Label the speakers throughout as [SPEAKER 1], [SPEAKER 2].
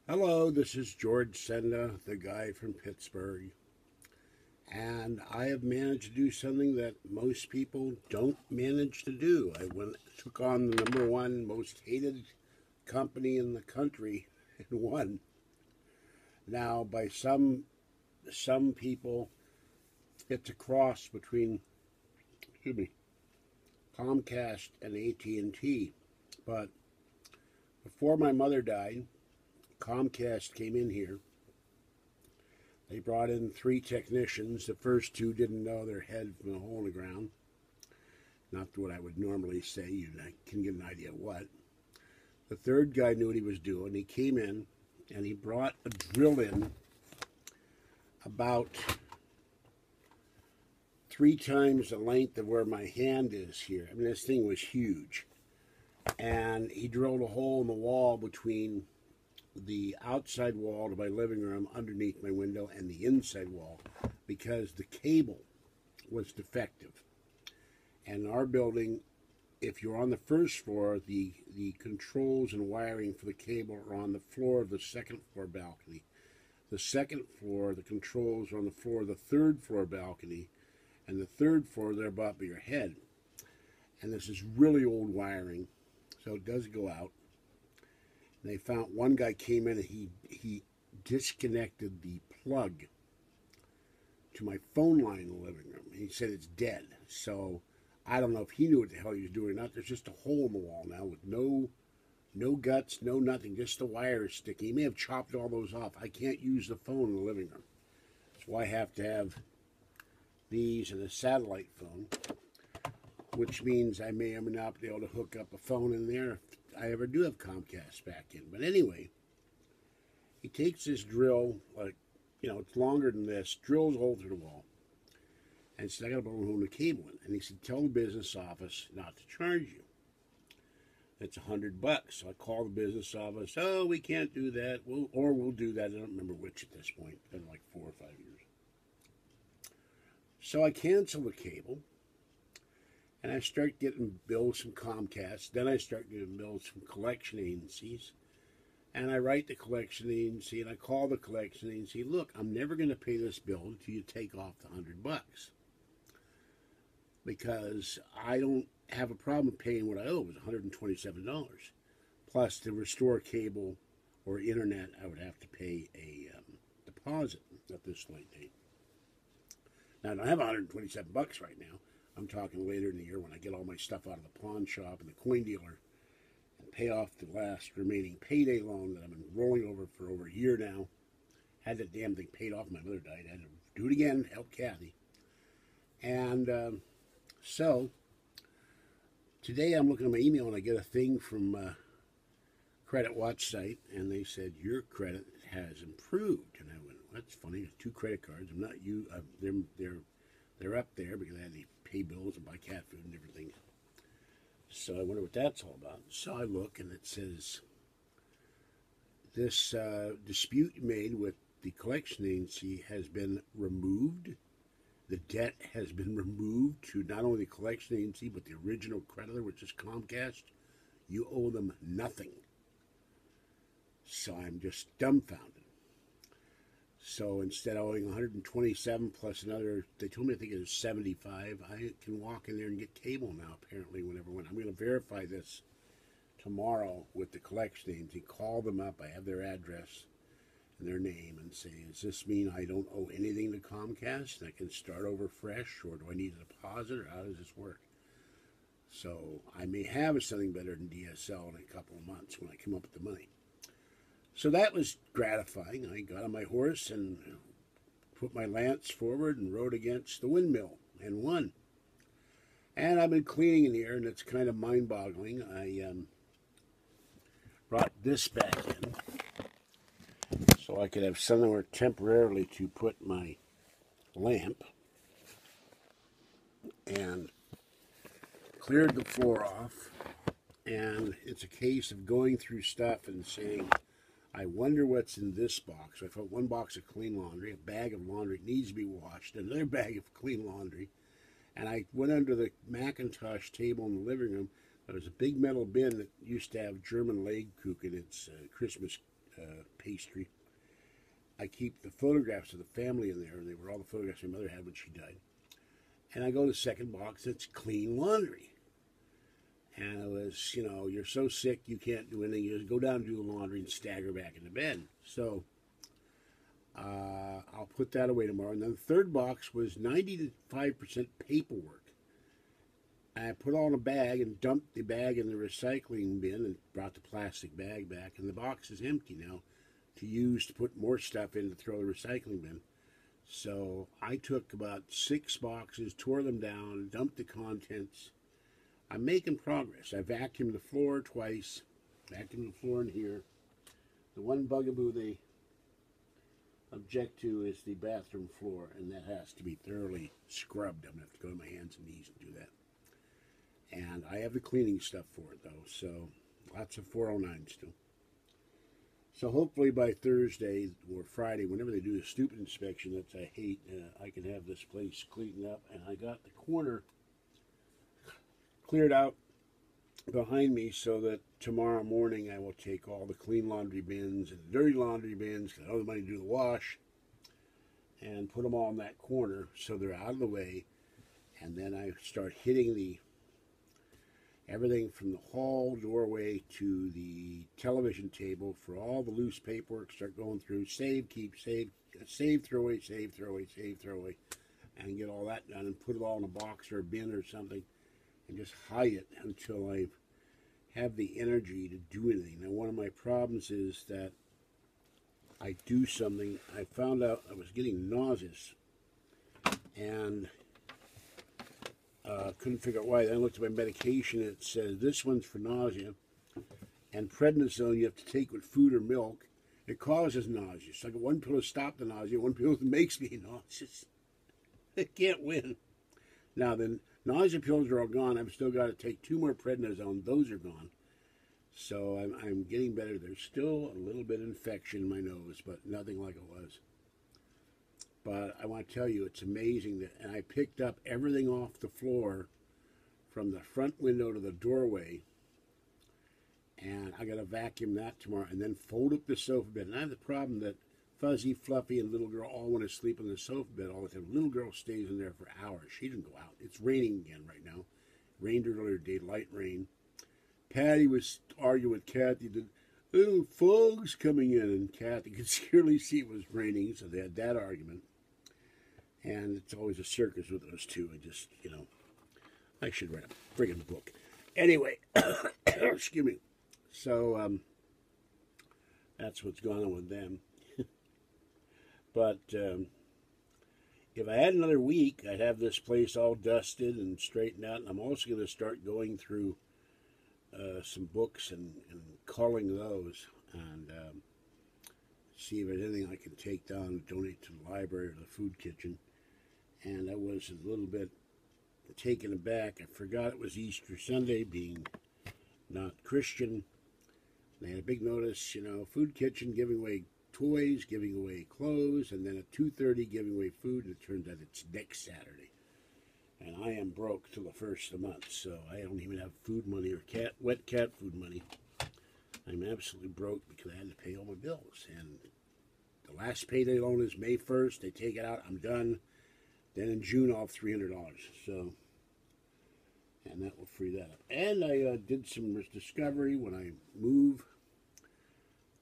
[SPEAKER 1] Hello, this is George Senda, the guy from Pittsburgh, and I have managed to do something that most people don't manage to do. Took on the number one most hated company in the country and won. Now, by some people, it's a cross between, excuse me, Comcast and AT&T. But before my mother died, Comcast came in here. They brought in three technicians. The first two didn't know their head from a hole in the ground. Not what I would normally say. You can get an idea what. The third guy knew what he was doing. He came in and he brought a drill in about 3 times the length of where my hand is here. I mean, this thing was huge. And he drilled a hole in the wall between the outside wall to my living room underneath my window and the inside wall because the cable was defective. And in our building, if you're on the first floor, the controls and wiring for the cable are on the floor of the second floor balcony. The second floor, the controls are on the floor of the third floor balcony, and the third floor, they're about by your head. And this is really old wiring, so it does go out. They found one guy came in and he disconnected the plug to my phone line in the living room. He said it's dead. So I don't know if he knew what the hell he was doing or not. There's just a hole in the wall now with no guts, no nothing, just the wires sticking. He may have chopped all those off. I can't use the phone in the living room. That's why I have to have these and a satellite phone, which means I may or may not be able to hook up a phone in there if I ever do have Comcast back in. But anyway, he takes this drill, it's longer than this, drills a hole through the wall, and said, I got to blow the cable in. And he said, tell the business office not to charge you. It's $100. So I call the business office. Oh, we can't do that. We'll do that. I don't remember which at this point. It's been like 4 or 5 years. So I cancel the cable. And I start getting bills from Comcast. Then I start getting bills from collection agencies. And I write the collection agency and I call the collection agency. Look, I'm never going to pay this bill until you take off the $100. Because I don't have a problem paying what I owe. It was $127. Plus to restore cable or internet, I would have to pay a deposit at this late date. Now I don't have $127 right now. I'm talking later in the year when I get all my stuff out of the pawn shop and the coin dealer and pay off the last remaining payday loan that I've been rolling over for over a year now. Had that damn thing paid off. My mother died. I had to do it again to help Kathy. And so today I'm looking at my email and I get a thing from Credit Watch site, and they said your credit has improved. And I went, well, that's funny. 2 credit cards. I'm not you. They're up there because I had to pay bills and buy cat food and different things. So I wonder what that's all about. So I look and it says this dispute you made with the collection agency has been removed. The debt has been removed to not only the collection agency but the original creditor, which is Comcast. You owe them nothing. So I'm just dumbfounded. So instead of owing 127 plus another, they told me I think it was 75. I can walk in there and get cable now. Apparently, whenever I'm going to verify this tomorrow with the collection agency. Call them up. I have their address and their name, and say, does this mean I don't owe anything to Comcast and I can start over fresh, or do I need a deposit, or how does this work? So I may have something better than DSL in a couple of months when I come up with the money. So that was gratifying. I got on my horse and put my lance forward and rode against the windmill and won. And I've been cleaning in here, and it's kind of mind-boggling. I brought this back in so I could have somewhere temporarily to put my lamp, and cleared the floor off. And it's a case of going through stuff and saying, I wonder what's in this box. So I found one box of clean laundry, a bag of laundry that needs to be washed, another bag of clean laundry. And I went under the Macintosh table in the living room. There was a big metal bin that used to have German Legkuchen, its Christmas pastry. I keep the photographs of the family in there. They were all the photographs my mother had when she died. And I go to the second box, it's clean laundry. And it was, you know, you're so sick you can't do anything. You just go down and do the laundry and stagger back into bed. So I'll put that away tomorrow. And then the third box was 95% paperwork. I put it all in a bag and dumped the bag in the recycling bin and brought the plastic bag back. And the box is empty now to use to put more stuff in to throw the recycling bin. So I took about 6 boxes, tore them down, dumped the contents. I'm making progress. I vacuumed the floor twice, vacuumed the floor in here. The one bugaboo they object to is the bathroom floor, and that has to be thoroughly scrubbed. I'm going to have to go to my hands and knees and do that. And I have the cleaning stuff for it, though, so lots of 409 still. So hopefully by Thursday or Friday, whenever they do a stupid inspection that I hate, I can have this place cleaned up. And I got the corner cleared out behind me so that tomorrow morning I will take all the clean laundry bins and the dirty laundry bins, because I don't have the money to do the wash, and put them all in that corner so they're out of the way. And then I start hitting the everything from the hall doorway to the television table for all the loose paperwork. Start going through, save, keep, save, throw away, save, throw away, save, throw away, and get all that done and put it all in a box or a bin or something and just hide it until I have the energy to do anything. Now, one of my problems is that I do something. I found out I was getting nauseous and couldn't figure out why. Then I looked at my medication. It says this one's for nausea, and prednisone you have to take with food or milk. It causes nausea. So I got one pill to stop the nausea, one pill that makes me nauseous. I can't win. Now the nausea pills are all gone. I've still got to take 2 more prednisone. Those are gone. So I'm getting better. There's still a little bit of infection in my nose, but nothing like it was. But I want to tell you, it's amazing that, and I picked up everything off the floor from the front window to the doorway, and I got to vacuum that tomorrow, and then fold up the sofa bed. And I have the problem that Fuzzy, Fluffy, and Little Girl all want to sleep on the sofa bed all the time. Little Girl stays in there for hours. She didn't go out. It's raining again right now. Rained earlier today, light rain. Patty was arguing with Kathy that, oh, fog's coming in, and Kathy could clearly see it was raining, so they had that argument. And it's always a circus with those two. I just, you know, I should write a friggin' book. Anyway, excuse me. So, that's what's going on with them. But if I had another week, I'd have this place all dusted and straightened out. And I'm also going to start going through some books and culling those and see if there's anything I can take down and donate to the library or the food kitchen. And I was a little bit taken aback. I forgot it was Easter Sunday, being not Christian. They had a big notice, you know, food kitchen giving away toys, giving away clothes, and then at 2:30 giving away food, and it turns out it's next Saturday. And I am broke till the first of the month, so I don't even have food money or wet cat food money. I'm absolutely broke because I had to pay all my bills. And the last payday loan is May 1st. They take it out. I'm done. Then in June, I'll have $300. So, and that will free that up. And I did some discovery when I move,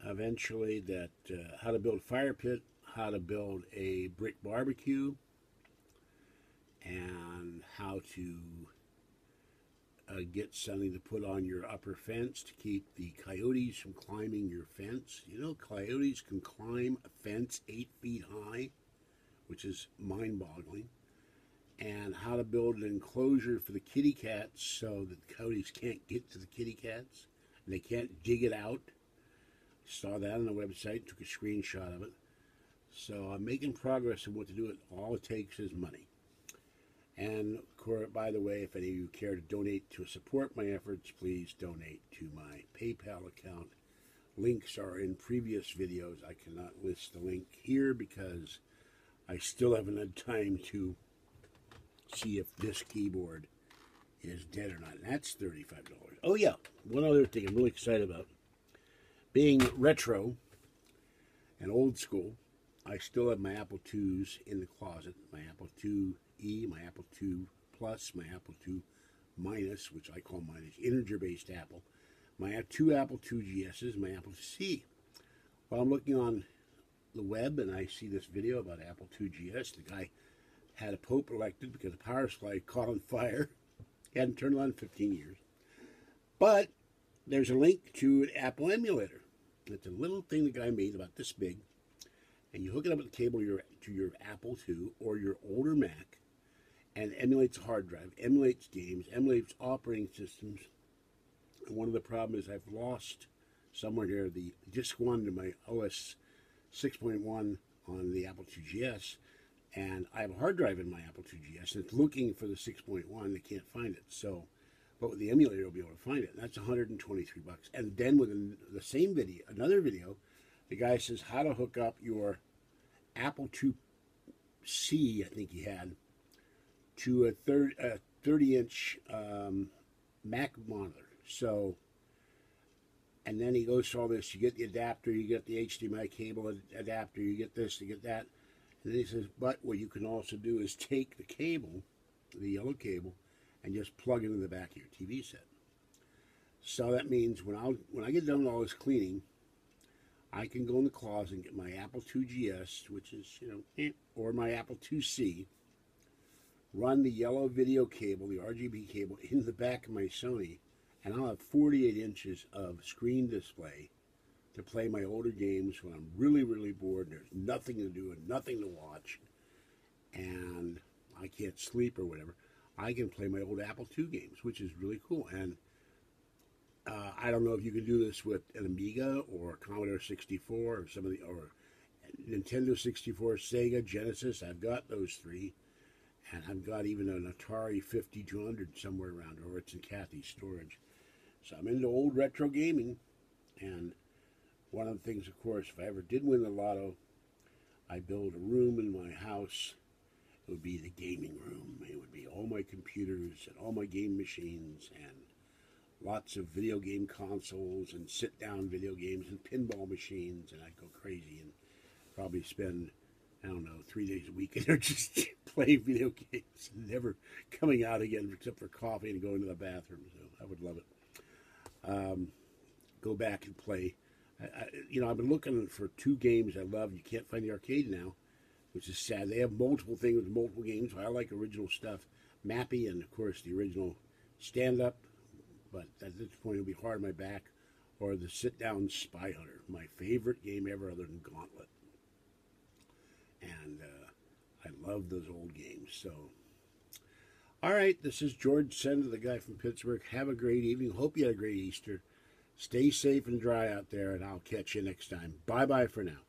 [SPEAKER 1] eventually, that how to build a fire pit, how to build a brick barbecue, and how to get something to put on your upper fence to keep the coyotes from climbing your fence. You know, coyotes can climb a fence 8 feet high, which is mind-boggling. And how to build an enclosure for the kitty cats so that the coyotes can't get to the kitty cats and they can't dig it out. Saw that on the website, took a screenshot of it. So I'm making progress on what to do. All it takes is money. And, by the way, if any of you care to donate to support my efforts, please donate to my PayPal account. Links are in previous videos. I cannot list the link here because I still haven't had time to see if this keyboard is dead or not. And that's $35. Oh, yeah. One other thing I'm really excited about. Being retro, and old school. I still have my Apple IIs in the closet. My Apple IIe, my Apple II Plus, my Apple II Minus, which I call minus, integer-based Apple. My two Apple II GSs, my Apple C. While I'm looking on the web and I see this video about Apple II GS, the guy had a pope elected because the power supply caught on fire. He hadn't turned on in 15 years. But there's a link to an Apple emulator. It's a little thing the guy made about this big. And you hook it up with the cable to your Apple II or your older Mac, and it emulates a hard drive, emulates games, emulates operating systems. And one of the problems is I've lost somewhere here the disk 1 to my OS 6.1 on the Apple II GS, and I have a hard drive in my Apple II GS, and it's looking for the 6.1. They can't find it. So, but with the emulator, you'll be able to find it. And that's $123. And then with the same video, another video, the guy says how to hook up your Apple IIc, I think he had, to a 30-inch Mac monitor. So, and then he goes through all this. You get the adapter, you get the HDMI cable adapter, you get this, you get that. And then he says, but what you can also do is take the cable, the yellow cable, and just plug it in the back of your TV set. So that means when I get done with all this cleaning, I can go in the closet and get my Apple II GS, which is, or my Apple IIc, run the yellow video cable, the RGB cable, in the back of my Sony, and I'll have 48 inches of screen display to play my older games when I'm really, really bored, and there's nothing to do and nothing to watch, and I can't sleep or whatever. I can play my old Apple II games, which is really cool. And I don't know if you can do this with an Amiga or Commodore 64 or or Nintendo 64, Sega, Genesis. I've got those three, and I've got even an Atari 5200 somewhere around, or it's in Kathy's storage. So I'm into old retro gaming, and one of the things, of course, if I ever did win the lotto, I build a room in my house. It would be the gaming room. It would be all my computers and all my game machines and lots of video game consoles and sit-down video games and pinball machines, and I'd go crazy and probably spend, I don't know, 3 days a week in there just playing video games and never coming out again except for coffee and going to the bathroom. So I would love it. Go back and play. I've been looking for 2 games I love. You can't find the arcade now, which is sad. They have multiple things with multiple games. I like original stuff. Mappy and, of course, the original stand-up. But at this point, it'll be hard on my back. Or the sit-down Spy Hunter, my favorite game ever other than Gauntlet. And I love those old games. So, all right, this is George Senda, the guy from Pittsburgh. Have a great evening. Hope you had a great Easter. Stay safe and dry out there, and I'll catch you next time. Bye-bye for now.